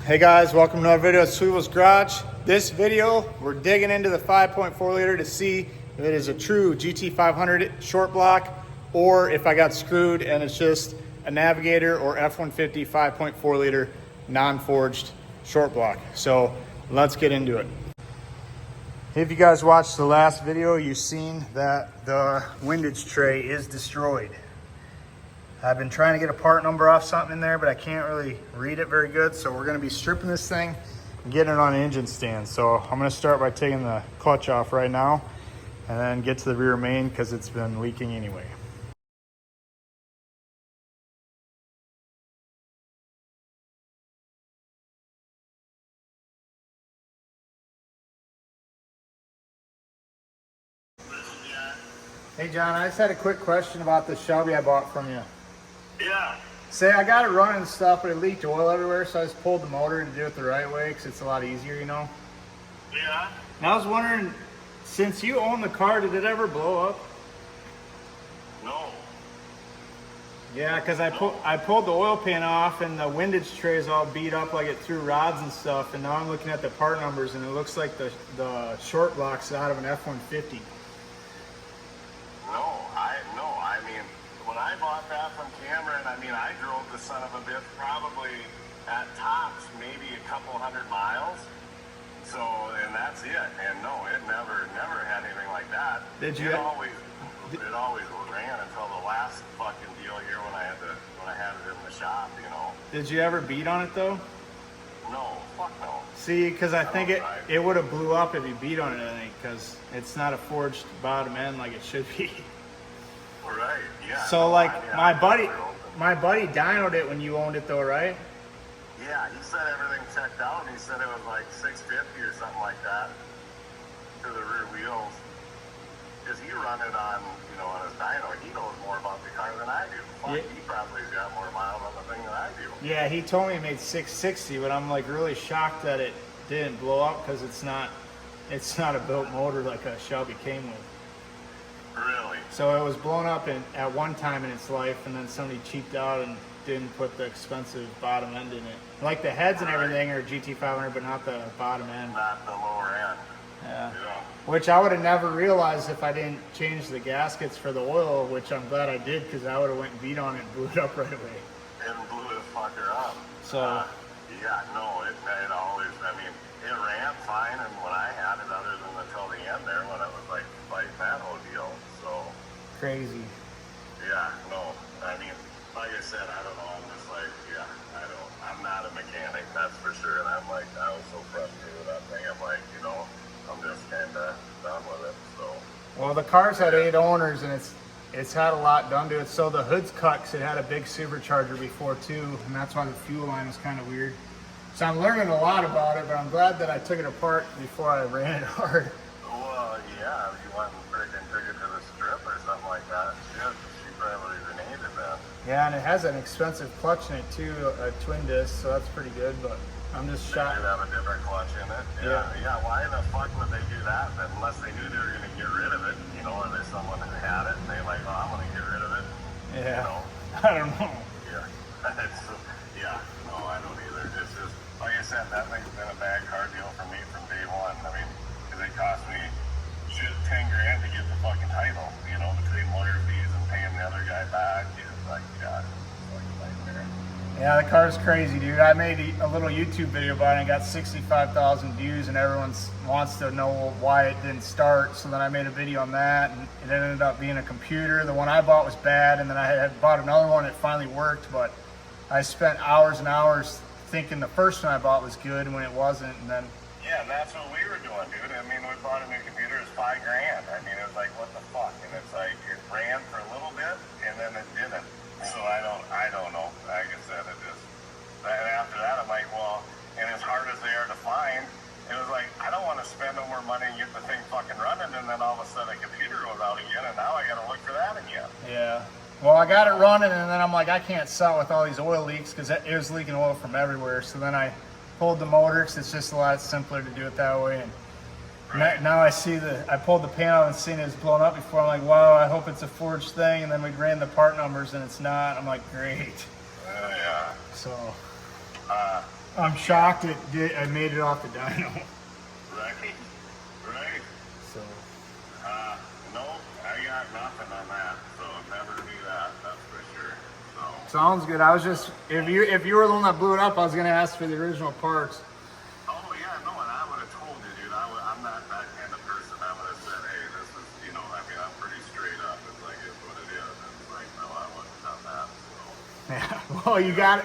Hey guys, welcome to another video at Sweetwell's Garage. This video, we're digging into the 5.4 liter to see if it is a true GT500 short block or if I got screwed and it's just a Navigator or F-150 5.4 liter non-forged short block. So let's get into it. If you guys watched the last video, you've seen that the windage tray is destroyed. I've been trying to get a part number off something in there, but I can't really read it very good. So we're gonna be stripping this thing and getting it on an engine stand. So I'm gonna start by taking the clutch off right now and then get to the rear main because it's been leaking anyway. Hey John, I just had a quick question about the Shelby I bought from you. Yeah. Say I got it running and stuff, but it leaked oil everywhere, so I just pulled the motor to do it the right way because it's a lot easier, you know? Yeah. And I was wondering, since you own the car, did it ever blow up? No. Yeah, because I pulled the oil pan off and the windage tray is all beat up like it threw rods and stuff, and now I'm looking at the part numbers and it looks like the short block's out of an F-150. I mean, when I bought that from Cameron, I mean, I drove the son of a bitch probably at tops maybe a couple hundred miles. So, and that's it. And no, it never had anything like that. Did you? It always ran until the last fucking deal here when I had it in the shop, you know. Did you ever beat on it though? No, fuck no. See, because I think it would have blew up if you beat on it, I think, because it's not a forged bottom end like it should be. Right, yeah. So like my buddy dynoed it when you owned it though, right? Yeah, he said everything checked out, and he said it was like 650 or something like that to the rear wheels. Because he run it on, you know, on his dyno. He knows more about the car than I do. Fuck, Yeah. He probably's got more miles on the thing than I do. Yeah, he told me it made 660, but I'm like really shocked that it didn't blow up because it's not a built motor like a Shelby came with. Really? So it was blown up at one time in its life, and then somebody cheaped out and didn't put the expensive bottom end in it. Like the heads and everything are GT500, but not the bottom end. Not the lower end. Yeah. Yeah. Which I would have never realized if I didn't change the gaskets for the oil, which I'm glad I did because I would have went and beat on it and blew it up right away. And blew the fucker up. So. Yeah, no, it always, I mean, it ran fine, and when I had it, other than until the end there, when it was like fighting that whole deal, so. Crazy. Yeah, no, I mean, like I said, I don't know, I'm just like, yeah, I'm not a mechanic, that's for sure, and I'm like, I was so frustrated with that thing, I'm like, you know, I'm just kind of done with it, so. Well, the car's had 8 owners, and it's had a lot done to it. So the hood's cut 'cause it had a big supercharger before too, and that's why the fuel line was kind of weird. So I'm learning a lot about it, but I'm glad that I took it apart before I ran it hard. Well, yeah, if you went and freaking took it to the strip or something like that, shit, she probably grenaded then. Yeah, and it has an expensive clutch in it too, a twin disc, so that's pretty good, but I'm just shocked. They do have a different clutch in it. Yeah, why in the fuck would they do that then? Unless they knew they were going to get rid of it, you know, or there's someone who had it and they're like, oh, I'm going to get rid of it. Yeah, You know? I don't know. Yeah, no, I don't either. It's just, like I said, that thing's been a bad car deal for me from day one. I mean, because it cost me shit 10 grand to get the fucking title, you know, between lawyer fees and paying the other guy back. It's like, God, it's like a nightmare. Yeah, the car's crazy, dude. I made a little YouTube video about it and got 65,000 views, and everyone wants to know why it didn't start. So then I made a video on that, and it ended up being a computer. The one I bought was bad, and then I had bought another one. It finally worked, but I spent hours and hours thinking the first one I bought was good when it wasn't, and then. Yeah, and that's what we were doing, dude. I mean, we bought a new computer, it was $5 grand. I mean, it was like, what the fuck? And it's like, it ran for a little bit, and then it didn't. So I don't know. Like I said, and after that, I'm like, well, and as hard as they are to find, it was like, I don't want to spend no more money and get the thing fucking running, and then all of a sudden a computer goes out again, and now I got to look for that again. Yeah. Well, I got it running, and then I'm like, I can't sell with all these oil leaks because it was leaking oil from everywhere. So then I pulled the motor because it's just a lot simpler to do it that way. And right. Now I see I pulled the pan out and seen it was blown up before. I'm like, wow, I hope it's a forged thing. And then we ran the part numbers, and it's not. I'm like, great. Yeah. So. I'm shocked I made it off the dyno. Right. Right. So No, I got nothing on that, so never do that. That's for sure. So. sounds good. I was just, if you were the one that blew it up, I was gonna ask for the original parts. Oh yeah, no, and I would have told you, dude. I'm not that kind of person. I would have said, hey, this is, you know, I mean, I'm pretty straight up. It's like, it's what it is. And it's like, no, I wouldn't have done that. So. Yeah. Well, you got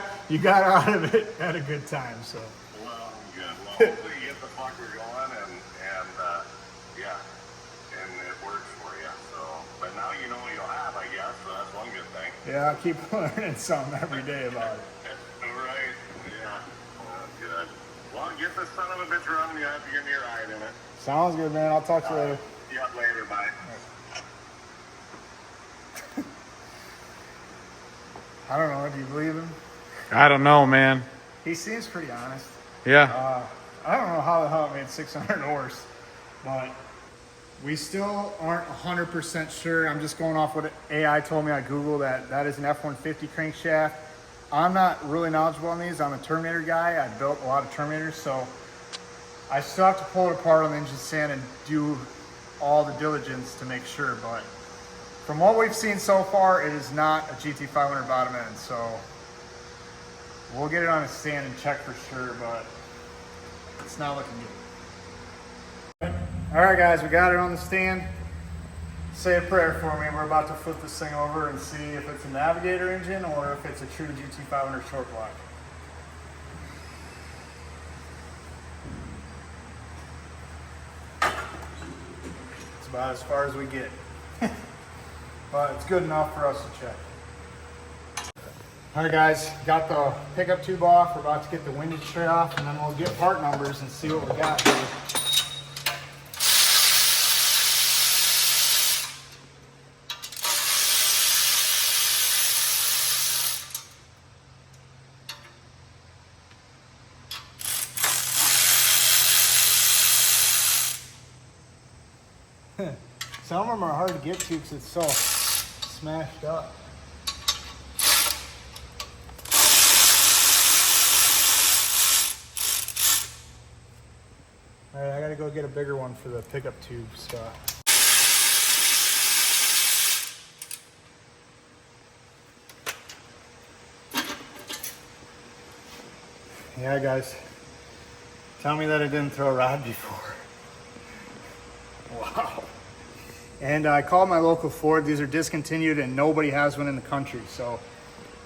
out of it at a good time. So. Well, good. Well, hopefully you get the fucker going, and yeah, and it works for you. So, but now you know what you'll have, I guess. So that's one good thing. Yeah, I keep learning something every day about it. Right. Yeah. Well, good. Well, get this son of a bitch running. You have to give me a ride in it. Sounds good, man. I'll talk to you later. Yeah, later. Bye. I don't know. Do you believe him? I don't know, man. He seems pretty honest. Yeah. I don't know how the hell it made 600 horse, but we still aren't 100% sure. I'm just going off what AI told me. I Googled that is an F-150 crankshaft. I'm not really knowledgeable on these. I'm a Terminator guy. I built a lot of Terminators, so I still have to pull it apart on the engine stand and do all the diligence to make sure. But from what we've seen so far, it is not a GT500 bottom end. So we'll get it on a stand and check for sure, but it's not looking good. All right, guys, we got it on the stand. Say a prayer for me. We're about to flip this thing over and see if it's a Navigator engine or if it's a true GT500 short block. It's about as far as we get. But it's good enough for us to check. All right, guys, got the pickup tube off. We're about to get the windage tray off, and then we'll get part numbers and see what we got here. Some of them are hard to get to because it's so smashed up. All right, I gotta go get a bigger one for the pickup tube stuff. Yeah, guys, tell me that I didn't throw a rod before. Wow. And I called my local Ford. These are discontinued and nobody has one in the country. So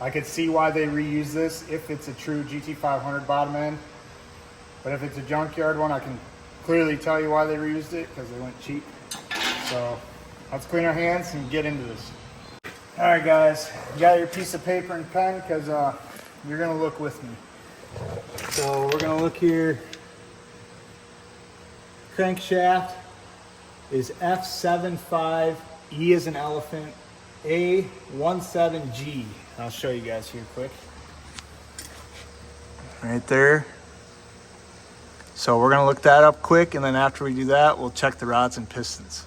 I could see why they reuse this if it's a true GT500 bottom end. But if it's a junkyard one, I can clearly tell you why they reused it, because they went cheap. So let's clean our hands and get into this. All right, guys, you got your piece of paper and pen, because you're gonna look with me. So we're gonna look here. Crankshaft is F75, E as an elephant, A17G. I'll show you guys here quick. Right there. So we're gonna look that up quick, and then after we do that, we'll check the rods and pistons.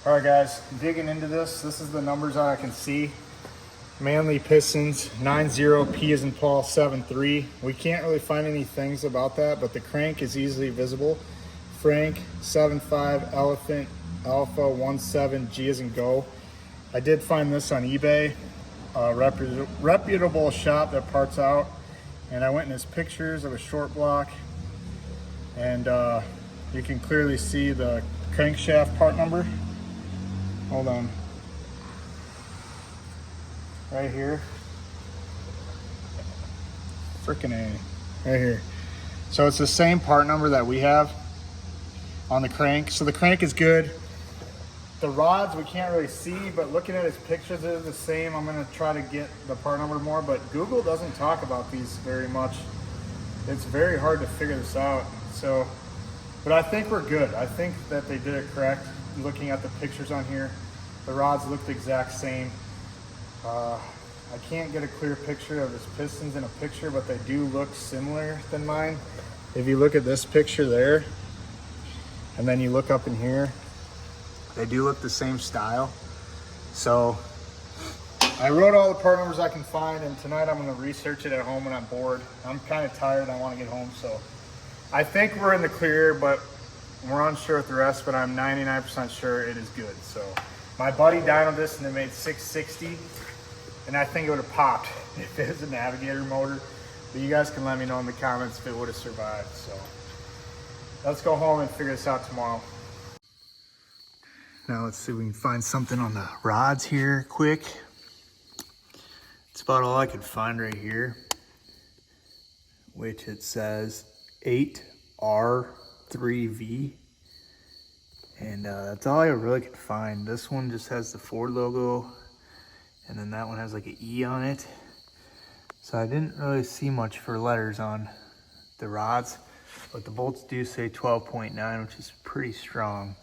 All right, guys, digging into this. This is the numbers that I can see. Manly pistons, 90, P as in Paul, 73. We can't really find any things about that, but the crank is easily visible. Frank, 75, elephant, alpha, 17, G as in go. I did find this on eBay, a reputable shop that parts out, and I went in his pictures of a short block, and you can clearly see the crankshaft part number. Hold on. Right here. Frickin' A. Right here. So it's the same part number that we have on the crank. So the crank is good. The rods we can't really see, but looking at his pictures, they're the same. I'm gonna try to get the part number more, but Google doesn't talk about these very much. It's very hard to figure this out. So, but I think we're good. I think that they did it correct. Looking at the pictures on here, the rods look the exact same. I can't get a clear picture of his pistons in a picture, but they do look similar than mine. If you look at this picture there, and then you look up in here, they do look the same style. So I wrote all the part numbers I can find, and tonight I'm gonna research it at home when I'm bored. I'm kind of tired, I wanna get home, so. I think we're in the clear, but we're unsure with the rest, but I'm 99% sure it is good. So my buddy dynoed this and it made 660, and I think it would have popped if it was a navigator motor. But you guys can let me know in the comments if it would have survived. So let's go home and figure this out tomorrow. Now let's see if we can find something on the rods here quick. It's about all I could find right here, which it says 8R3V. And that's all I really could find. This one just has the Ford logo, and then that one has like an E on it. So I didn't really see much for letters on the rods, but the bolts do say 12.9, which is pretty strong.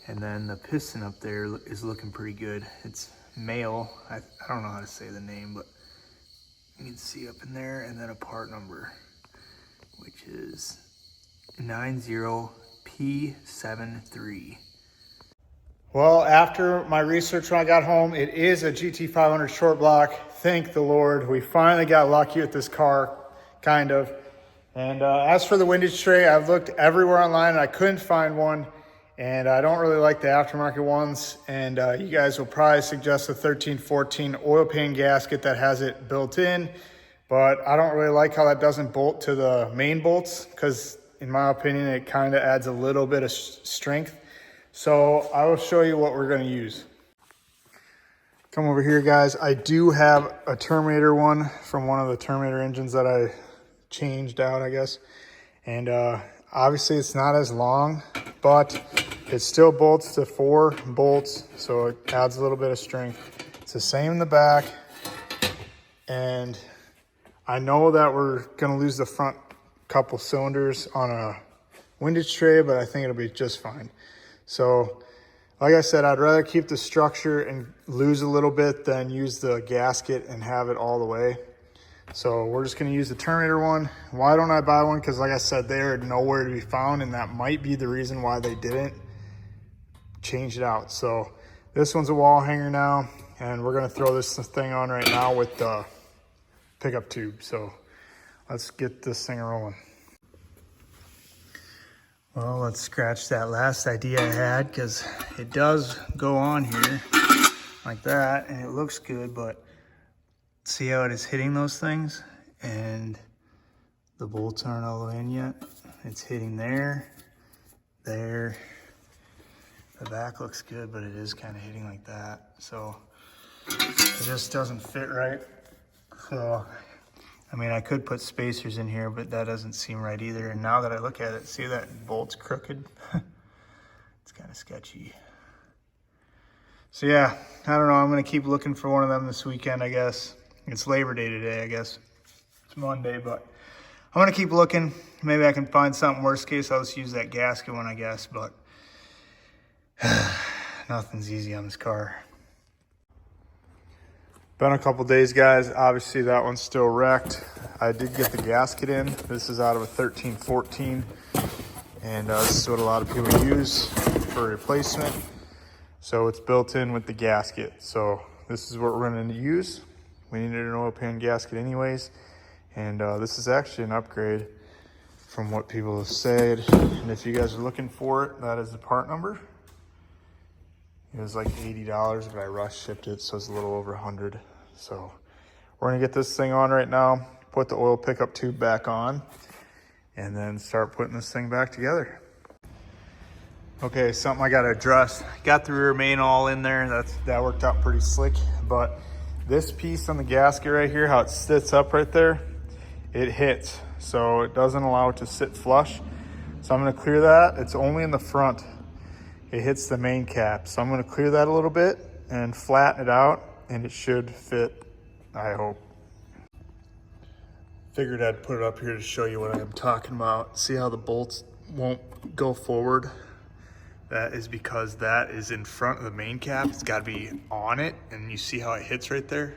And then the piston up there is looking pretty good. It's male. I don't know how to say the name, but you can see up in there, and then a part number, which is 90P73. Well, after my research when I got home, it is a GT500 short block. Thank the Lord. We finally got lucky with this car, kind of. And as for the windage tray, I've looked everywhere online and I couldn't find one. And I don't really like the aftermarket ones. And you guys will probably suggest the 1314 oil pan gasket that has it built in. But I don't really like how that doesn't bolt to the main bolts, because in my opinion, it kind of adds a little bit of strength. So I will show you what we're going to use. Come over here, guys. I do have a Terminator one from one of the Terminator engines that I changed out, I guess. And obviously it's not as long, but it still bolts to 4 bolts, so it adds a little bit of strength. It's the same in the back. And I know that we're going to lose the front couple cylinders on a windage tray, but I think it'll be just fine. So like I said, I'd rather keep the structure and lose a little bit than use the gasket and have it all the way. So we're just going to use the Terminator one. Why don't I buy one? Because like I said, they are nowhere to be found, and that might be the reason why they didn't change it out. So this one's a wall hanger now, and we're going to throw this thing on right now with the pickup tube. So let's get this thing rolling. Well, let's scratch that last idea I had, because it does go on here like that and it looks good, but see how it is hitting those things, and the bolts aren't all the way in yet. It's hitting there, there. The back looks good, but it is kind of hitting like that. So it just doesn't fit right. So I mean, I could put spacers in here, but that doesn't seem right either. And now that I look at it, see that bolt's crooked? It's kind of sketchy. So yeah, I don't know. I'm going to keep looking for one of them this weekend, I guess. It's Labor Day today, I guess. It's Monday, but I'm going to keep looking. Maybe I can find something. Worst case, I'll just use that gasket one, I guess. But nothing's easy on this car. Been a couple days, guys. Obviously that one's still wrecked. I did get the gasket in. This is out of a 1314, and this is what a lot of people use for replacement. So it's built in with the gasket. So this is what we're going to use. We needed an oil pan gasket anyways, and this is actually an upgrade from what people have said. And if you guys are looking for it, that is the part number. It was like $80, but I rush shipped it, so it's a little over 100. So we're gonna get this thing on right now, put the oil pickup tube back on, and then start putting this thing back together. Okay, something I gotta address. Got the rear main all in there. That worked out pretty slick, but this piece on the gasket right here, how it sits up right there, it hits. So it doesn't allow it to sit flush. So I'm gonna clear that. It's only in the front. It hits the main cap. So I'm gonna clear that a little bit and flatten it out, and it should fit, I hope. Figured I'd put it up here to show you what I'm talking about. See how the bolts won't go forward? That is because that is in front of the main cap. It's gotta be on it, and you see how it hits right there?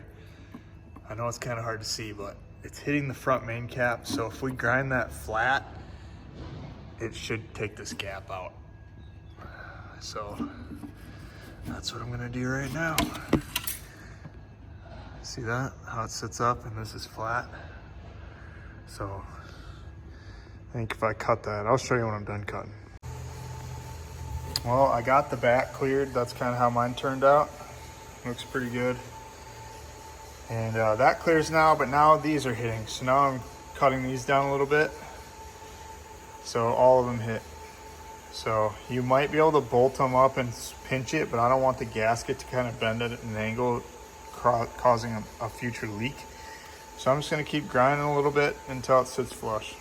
I know it's kinda hard to see, but it's hitting the front main cap. So if we grind that flat, it should take this gap out. So that's what I'm gonna do right now. See that? How it sits up and this is flat. So I think if I cut that, I'll show you when I'm done cutting. Well, I got the back cleared. That's kind of how mine turned out. Looks pretty good. And that clears now, but now these are hitting. So now I'm cutting these down a little bit. So all of them hit. So you might be able to bolt them up and pinch it, but I don't want the gasket to kind of bend at an angle, causing a future leak. So I'm just gonna keep grinding a little bit until it sits flush.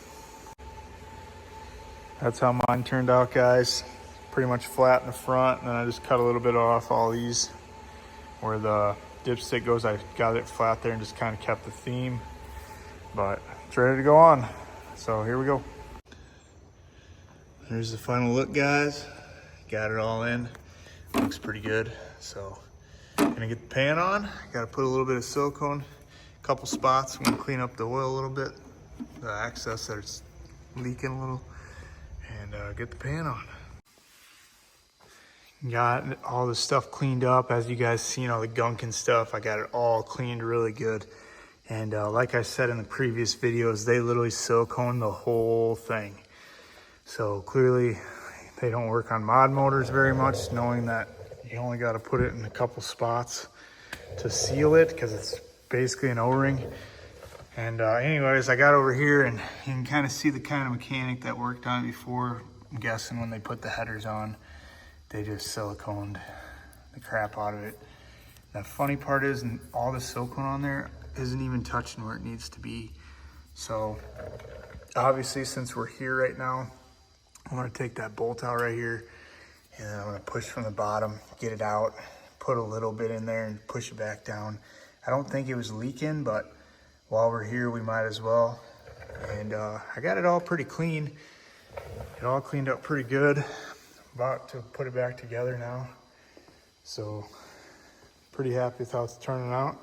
That's how mine turned out, guys. Pretty much flat in the front, and then I just cut a little bit off all these. Where the dipstick goes, I got it flat there and just kind of kept the theme. But it's ready to go on. So here we go. Here's the final look, guys. Got it all in. Looks pretty good. So gonna get the pan on. Got to put a little bit of silicone, a couple spots. I'm gonna clean up the oil a little bit, the excess that's leaking a little, and get the pan on. Got all the stuff cleaned up. As you guys seen, all the gunk and stuff, I got it all cleaned really good. And like I said in the previous videos, they literally silicone the whole thing. So clearly they don't work on mod motors very much, knowing that you only got to put it in a couple spots to seal it, because it's basically an O-ring. And anyways, I got over here, and you can kind of see the kind of mechanic that worked on it before. I'm guessing when they put the headers on, they just siliconed the crap out of it. The funny part is, all the silicone on there isn't even touching where it needs to be. So obviously, since we're here right now, I'm gonna take that bolt out right here, and then I'm gonna push from the bottom, get it out, put a little bit in there and push it back down. I don't think it was leaking, but while we're here, we might as well. And I got it all pretty clean. It all cleaned up pretty good. About to put it back together now. So pretty happy with how it's turning out.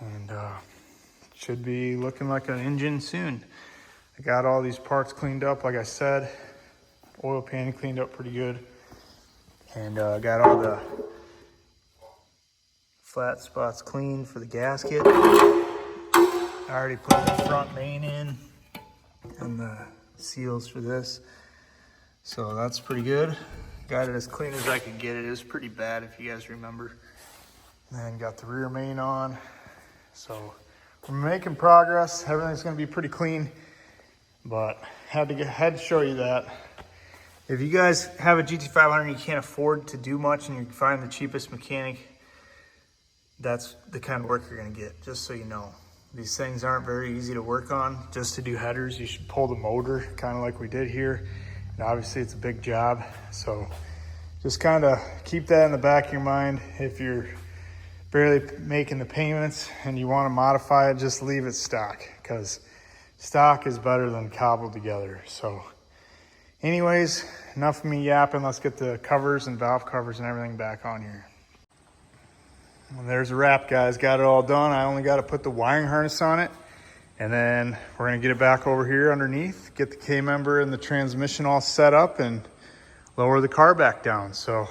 And should be looking like an engine soon. I got all these parts cleaned up, like I said. Oil pan cleaned up pretty good. And got all the flat spots cleaned for the gasket. I already put the front main in and the seals for this. So that's pretty good. Got it as clean as I could get it. It was pretty bad, if you guys remember. And then got the rear main on. So we're making progress. Everything's gonna be pretty clean, but had to show you that. If you guys have a GT500 and you can't afford to do much and you find the cheapest mechanic, that's the kind of work you're gonna get, just so you know. These things aren't very easy to work on. Just to do headers, you should pull the motor, kind of like we did here. And obviously it's a big job, so just kind of keep that in the back of your mind. If you're barely making the payments and you want to modify it, just leave it stock, because stock is better than cobbled together. So anyways, enough of me yapping. Let's get the covers and valve covers and everything back on here. Well, there's a wrap, guys. Got it all done. I only got to put the wiring harness on it. And then we're gonna get it back over here underneath, get the K-member and the transmission all set up, and lower the car back down. So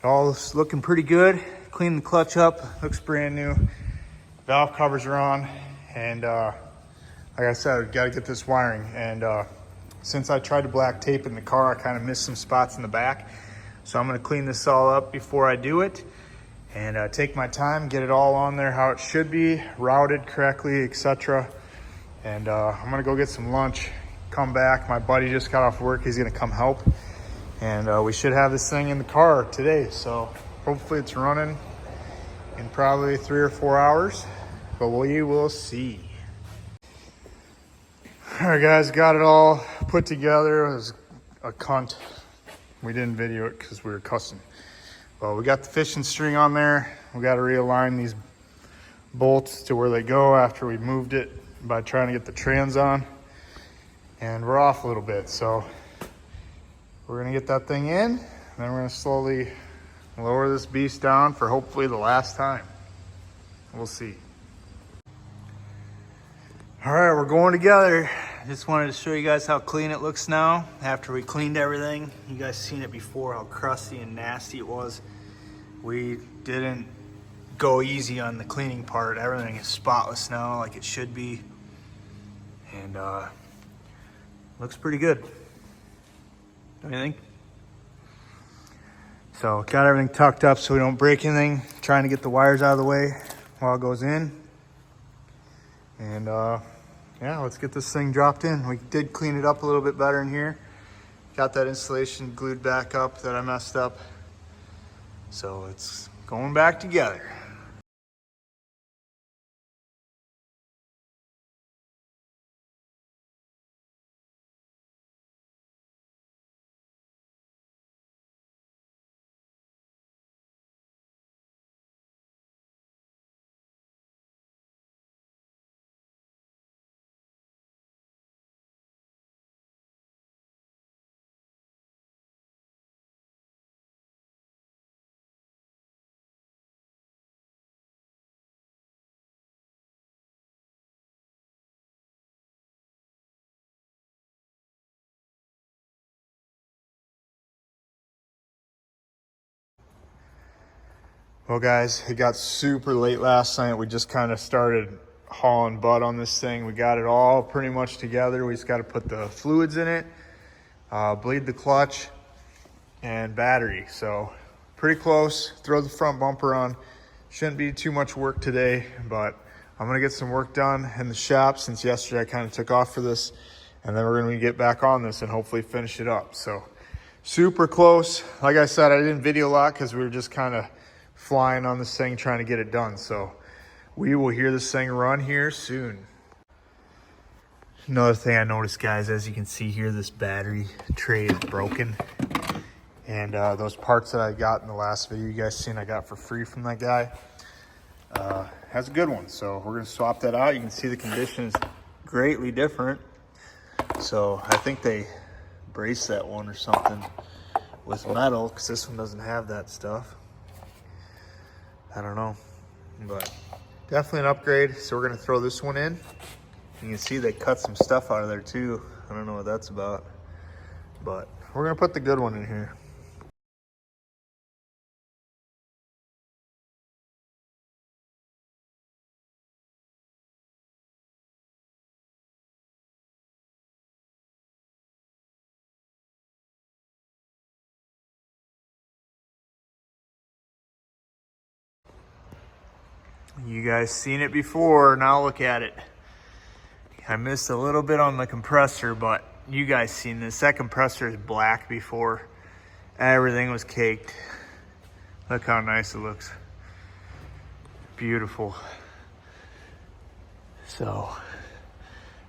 all is looking pretty good. Clean the clutch up, looks brand new. Valve covers are on. And like I said, gotta get this wiring. And since I tried to black tape in the car, I kind of missed some spots in the back. So I'm gonna clean this all up before I do it. And take my time, get it all on there how it should be, routed correctly, etc. And I'm gonna go get some lunch, come back. My buddy just got off work, he's gonna come help. And we should have this thing in the car today. So hopefully it's running in probably 3 or 4 hours, but we will see. All right, guys, got it all put together. It was a cunt. We didn't video it because we were cussing. Well, we got the fishing string on there. We got to realign these bolts to where they go after we moved it by trying to get the trans on. And we're off a little bit. So we're going to get that thing in. And then we're going to slowly lower this beast down for hopefully the last time. We'll see. All right, we're going together. Just wanted to show you guys how clean it looks now after we cleaned everything. You guys seen it before, how crusty and nasty it was. We didn't go easy on the cleaning part. Everything is spotless now, like it should be. And looks pretty good. What do you think? So got everything tucked up so we don't break anything. Trying to get the wires out of the way while it goes in. And yeah, let's get this thing dropped in. We did clean it up a little bit better in here. Got that insulation glued back up that I messed up. So it's going back together. Well guys, it got super late last night. We just kind of started hauling butt on this thing. We got it all pretty much together. We just got to put the fluids in it, bleed the clutch, and battery. So pretty close. Throw the front bumper on. Shouldn't be too much work today, but I'm gonna get some work done in the shop since yesterday I kind of took off for this, and then we're gonna get back on this and hopefully finish it up. So super close. Like I said, I didn't video a lot because we were just kind of flying on this thing trying to get it done. So we will hear this thing run here soon. Another thing I noticed, guys, as you can see here, this battery tray is broken. And those parts that I got in the last video you guys seen I got for free from that guy, has a good one. So we're gonna swap that out. You can see the condition is greatly different. So I think they braced that one or something with metal, because this one doesn't have that stuff. I don't know, but definitely an upgrade. So we're gonna throw this one in. You can see they cut some stuff out of there too. I don't know what that's about, but we're gonna put the good one in here. You guys seen it before, now look at it. I missed a little bit on the compressor, but you guys seen this. That compressor is black before. Everything was caked. Look how nice it looks. Beautiful. So,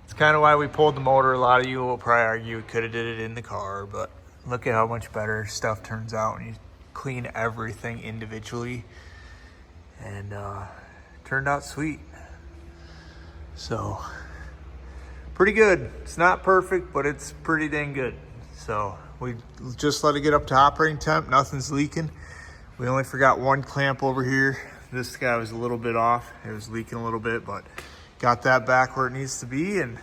it's kind of why we pulled the motor. A lot of you will probably argue we could have did it in the car, but look at how much better stuff turns out when you clean everything individually. And turned out sweet. So pretty good. It's not perfect, but it's pretty dang good. So we just let it get up to operating temp. Nothing's leaking. We only forgot one clamp over here. This guy was a little bit off. It was leaking a little bit, but got that back where it needs to be, and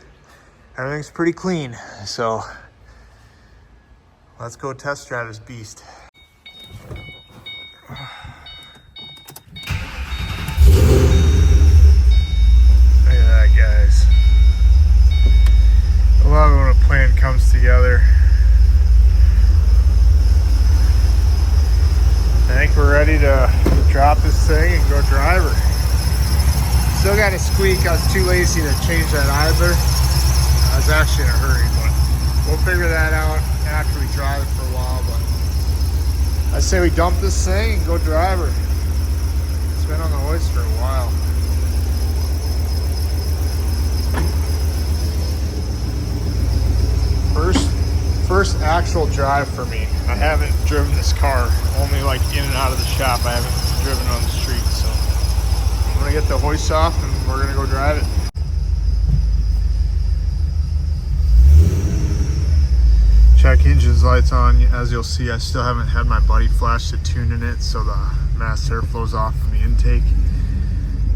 everything's pretty clean. So let's go test drive this beast. Guys, I love it when a plan comes together. I think we're ready to drop this thing and go drive her. Still got a squeak. I was too lazy to change that idler. I was actually in a hurry, but we'll figure that out after we drive it for a while. But I say we dump this thing and go drive her. It's been on the hoist for a while. First actual drive for me. I haven't driven this car, only like in and out of the shop. I haven't driven on the street, so I'm gonna get the hoist off and we're gonna go drive it. Check engine's lights on. As you'll see, I still haven't had my buddy flash the tune in it, so the mass airflow's off from the intake,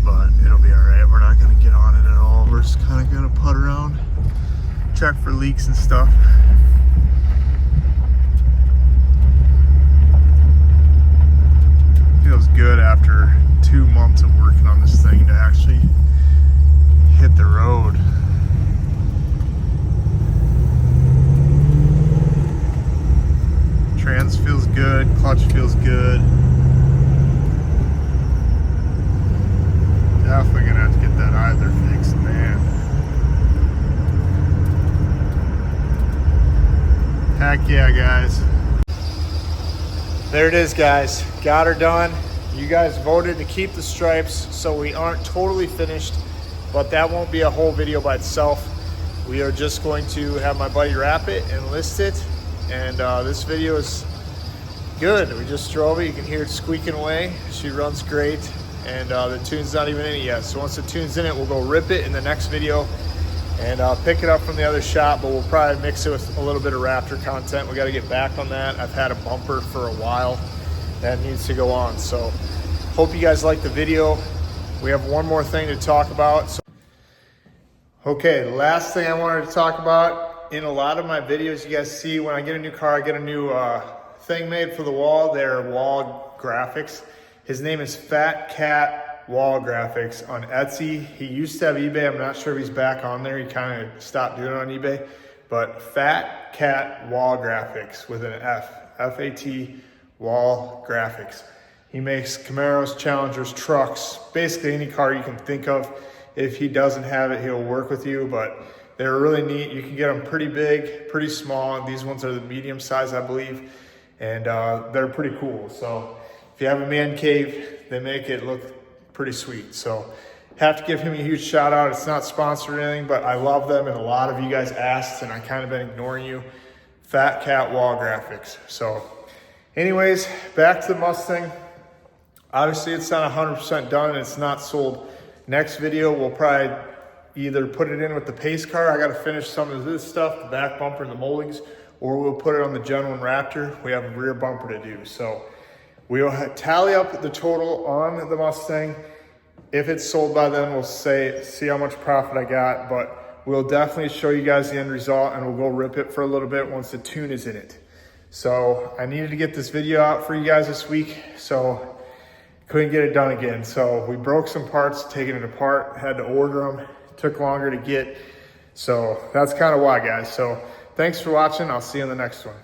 but it'll be all right. We're not gonna get on it at all. We're just kind of gonna putt around, check for leaks and stuff. Feels good after 2 months of working on this thing to actually hit the road. Trans feels good, clutch feels good. Definitely gonna have to get that either fixed, man. Heck yeah, guys. There it is, guys. Got her done. You guys voted to keep the stripes, so we aren't totally finished, but that won't be a whole video by itself. We are just going to have my buddy wrap it and list it. And this video is good. We just drove it. You can hear it squeaking away. She runs great. And the tune's not even in it yet. So once the tune's in it, we'll go rip it in the next video and pick it up from the other shop, but we'll probably mix it with a little bit of Raptor content. We got to get back on that. I've had a bumper for a while that needs to go on. So hope you guys like the video. We have one more thing to talk about. So, okay, the last thing I wanted to talk about, in a lot of my videos, you guys see when I get a new car, I get a new thing made for the wall. They're wall graphics. His name is Fat Cat Wall Graphics on Etsy. He used to have eBay. I'm not sure if he's back on there. He kind of stopped doing it on eBay. But Fat Cat Wall Graphics with an F. F-A-T Wall Graphics. He makes Camaros, Challengers, trucks, basically any car you can think of. If he doesn't have it, he'll work with you. But they're really neat. You can get them pretty big, pretty small. These ones are the medium size, I believe. And they're pretty cool. So if you have a man cave, they make it look pretty sweet. So have to give him a huge shout out. It's not sponsored or anything, but I love them, and a lot of you guys asked, and I kind of been ignoring you. Fat Cat Wall Graphics. So anyways, back to the Mustang. Obviously it's not 100% done and it's not sold. Next video, we'll probably either put it in with the pace car. I got to finish some of this stuff, the back bumper and the moldings, or we'll put it on the Gen 1 Raptor. We have a rear bumper to do. So we'll tally up the total on the Mustang. If it's sold by then, we'll see how much profit I got, but we'll definitely show you guys the end result, and we'll go rip it for a little bit once the tune is in it. So I needed to get this video out for you guys this week, so couldn't get it done again. So we broke some parts, taking it apart, had to order them, took longer to get. So that's kind of why, guys. So thanks for watching. I'll see you in the next one.